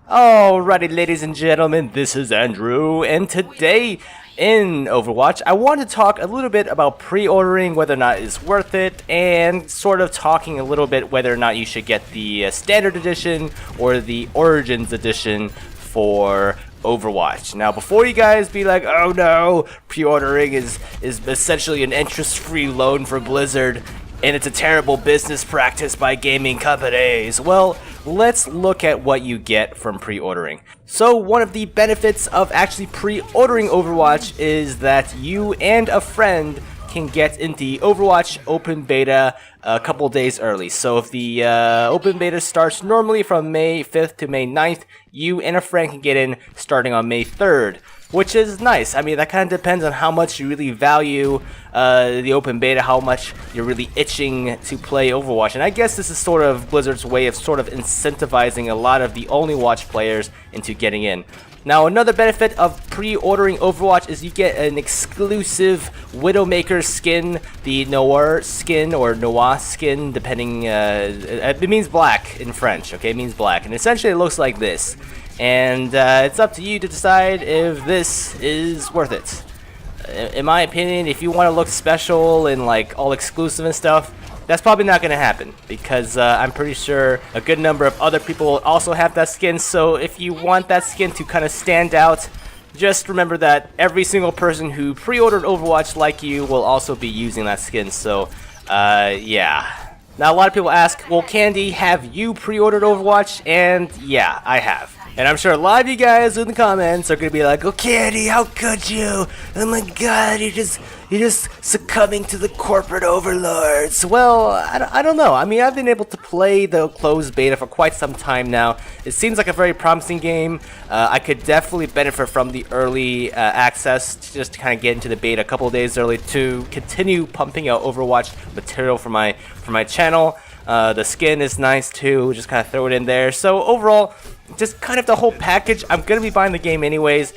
Alrighty, ladies and gentlemen, this is Andrew, and today in Overwatch, I want to talk a little bit about pre-ordering, whether or not it's worth it, and sort of talking a little bit whether or not you should get the Standard Edition or the Origins Edition for Overwatch. Now, before you guys be like, oh no, pre-ordering is essentially an interest-free loan for Blizzard, and it's a terrible business practice by gaming companies. Well, let's look at what you get from pre-ordering. So one of the benefits of actually pre-ordering Overwatch is that you and a friend can get into the Overwatch open beta a couple days early. So if the open beta starts normally from May 5th to May 9th, you and a friend can get in starting on May 3rd. Which is nice. I mean, that kind of depends on how much you really value the open beta, how much you're really itching to play Overwatch. And I guess this is sort of Blizzard's way of sort of incentivizing a lot of the only watch players into getting in. Now, another benefit of pre-ordering Overwatch is you get an exclusive Widowmaker skin, the Noir skin, or Noir skin, depending, it means black in French, okay? It means black. And essentially it looks like this. And it's up to you to decide if this is worth it. In my opinion, if you want to look special and like all exclusive and stuff, that's probably not going to happen, because I'm pretty sure a good number of other people will also have that skin. So if you want that skin to kind of stand out, just remember that every single person who pre-ordered Overwatch like you will also be using that skin. So yeah. Now, a lot of people ask, well, Candy, have you pre-ordered Overwatch? And yeah, I have. And I'm sure a lot of you guys in the comments are going to be like, oh, Candy, how could you? Oh my god, you're just succumbing to the corporate overlords. Well, I don't know. I mean, I've been able to play the closed beta for quite some time now. It seems like a very promising game. I could definitely benefit from the early access, just to kind of get into the beta a couple of days early to continue pumping out Overwatch material for my channel. The skin is nice too, just kind of throw it in there. So overall, just kind of the whole package. I'm going to be buying the game anyways.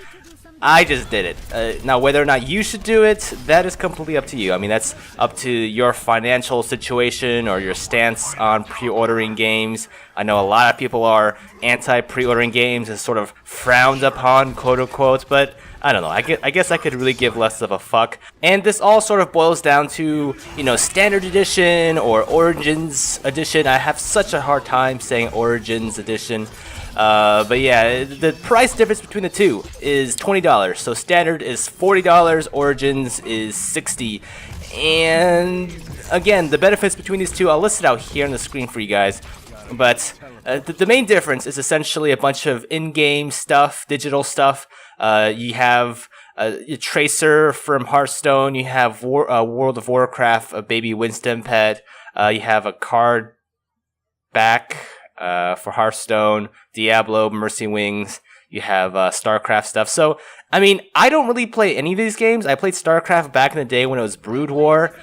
I just did it. Now, whether or not you should do it, that is completely up to you. I mean, that's up to your financial situation or your stance on pre-ordering games. I know a lot of people are anti-pre-ordering games and sort of frowned upon, quote-unquote, but I don't know. I guess I could really give less of a fuck. And this all sort of boils down to, you know, Standard Edition or Origins Edition. I have such a hard time saying Origins Edition. But yeah, the price difference between the two is $20. So Standard is $40, Origins is $60. And again, the benefits between these two, I'll list it out here on the screen for you guys. But the main difference is essentially a bunch of in-game stuff, digital stuff. You have a Tracer from Hearthstone. You have World of Warcraft, a baby Winston pet. You have a card back for Hearthstone, Diablo, Mercy Wings. You have StarCraft stuff. So, I mean, I don't really play any of these games. I played StarCraft back in the day when it was Brood War,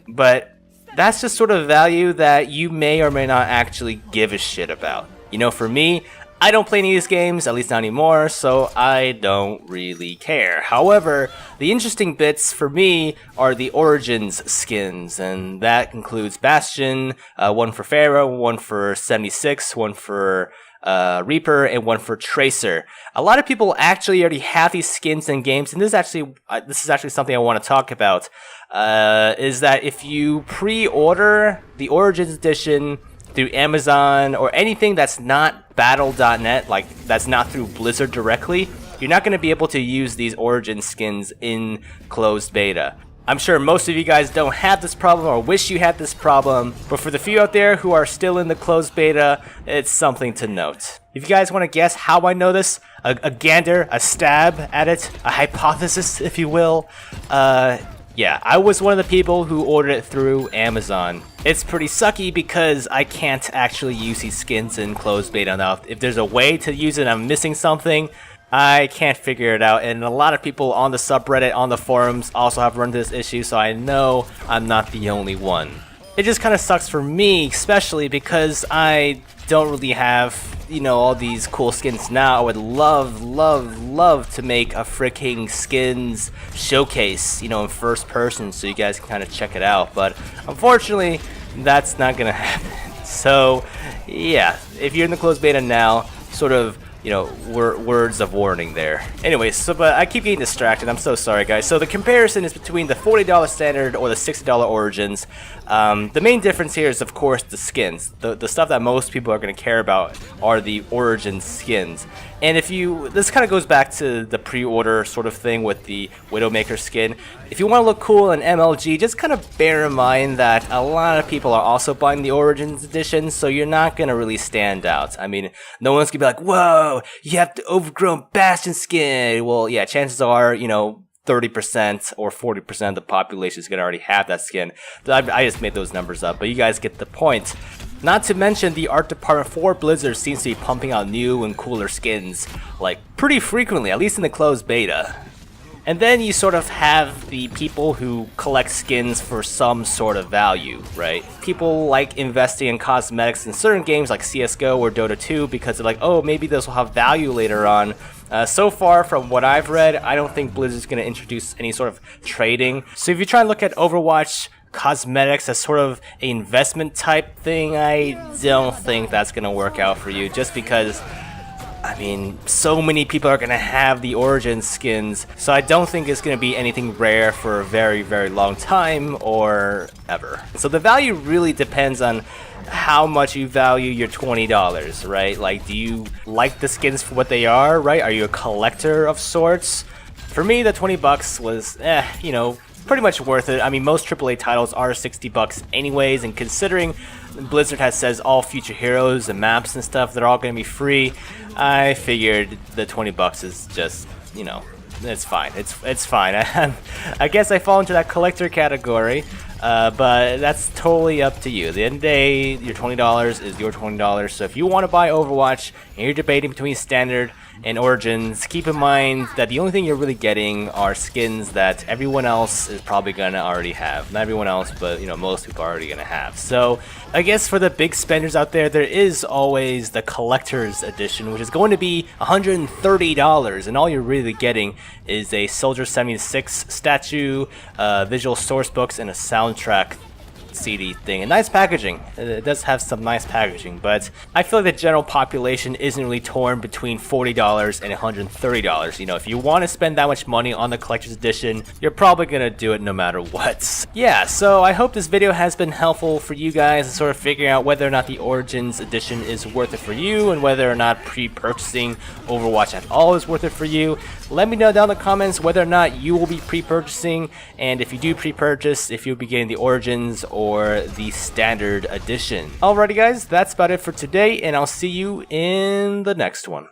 but that's just sort of value that you may or may not actually give a shit about. You know, for me, I don't play any of these games, at least not anymore, so I don't really care. However, the interesting bits for me are the Origins skins, and that includes Bastion, one for Pharaoh, one for 76, one for Reaper, and one for Tracer. A lot of people actually already have these skins in games, and this is actually something I want to talk about, is that if you pre-order the Origins Edition through Amazon or anything that's not battle.net, like that's not through Blizzard directly, you're not going to be able to use these Origin skins in closed beta. I'm sure most of you guys don't have this problem or wish you had this problem, but for the few out there who are still in the closed beta, it's something to note. If you guys want to guess how I know this, a gander, a stab at it, a hypothesis, if you will, yeah, I was one of the people who ordered it through Amazon. It's pretty sucky because I can't actually use these skins in closed beta now. If there's a way to use it and I'm missing something, I can't figure it out. And a lot of people on the subreddit, on the forums, also have run into this issue, so I know I'm not the only one. It just kind of sucks for me, especially because I don't really have, you know, all these cool skins now. I would love to make a freaking skins showcase, you know, in first person so you guys can kind of check it out. But unfortunately, that's not gonna happen. So yeah, if you're in the closed beta now, sort of words of warning there. Anyways, but I keep getting distracted. I'm so sorry, guys. So the comparison is between the $40 standard or the $60 Origins. The main difference here is, of course, the skins. The stuff that most people are going to care about are the Origin skins. And this kind of goes back to the pre-order sort of thing with the Widowmaker skin. If you want to look cool in MLG, just kind of bear in mind that a lot of people are also buying the Origins edition, so you're not going to really stand out. I mean, no one's going to be like, whoa, you have the overgrown Bastion skin. Well, yeah, chances are, 30% or 40% of the population is going to already have that skin. I just made those numbers up, but you guys get the point. Not to mention, the art department for Blizzard seems to be pumping out new and cooler skins, like, pretty frequently, at least in the closed beta. And then you sort of have the people who collect skins for some sort of value, right? People like investing in cosmetics in certain games like CSGO or Dota 2 because they're like, oh, maybe this will have value later on. So far, from what I've read, I don't think Blizzard's going to introduce any sort of trading. So if you try and look at Overwatch cosmetics as sort of an investment type thing, I don't think that's going to work out for you, just because, I mean, so many people are going to have the Origin skins, so I don't think it's going to be anything rare for a very, very long time or ever. So the value really depends on how much you value your $20, right? Like, do you like the skins for what they are, right? Are you a collector of sorts? For me, the $20 was, pretty much worth it. I mean, most AAA titles are $60 anyways, and considering Blizzard says all future heroes and maps and stuff, they're all going to be free, I figured the $20 is just, it's fine. It's fine. I guess I fall into that collector category, but that's totally up to you. At the end of the day, your $20 is your $20. So if you want to buy Overwatch and you're debating between standard and Origins, keep in mind that the only thing you're really getting are skins that everyone else is probably gonna already have. Not everyone else, but most people are already gonna have. So I guess for the big spenders out there is always the collector's edition, which is going to be $130, and all you're really getting is a Soldier 76 statue, visual source books, and a soundtrack CD thing, and nice packaging. It does have some nice packaging, but I feel like the general population isn't really torn between $40 and $130. If you want to spend that much money on the collector's edition, you're probably gonna do it no matter what. Yeah, so I hope this video has been helpful for you guys in sort of figuring out whether or not the Origins edition is worth it for you, and whether or not pre-purchasing Overwatch at all is worth it for you. Let me know down in the comments whether or not you will be pre-purchasing, and if you do pre-purchase, if you'll be getting the Origins or the standard edition. Alrighty guys, that's about it for today, and I'll see you in the next one.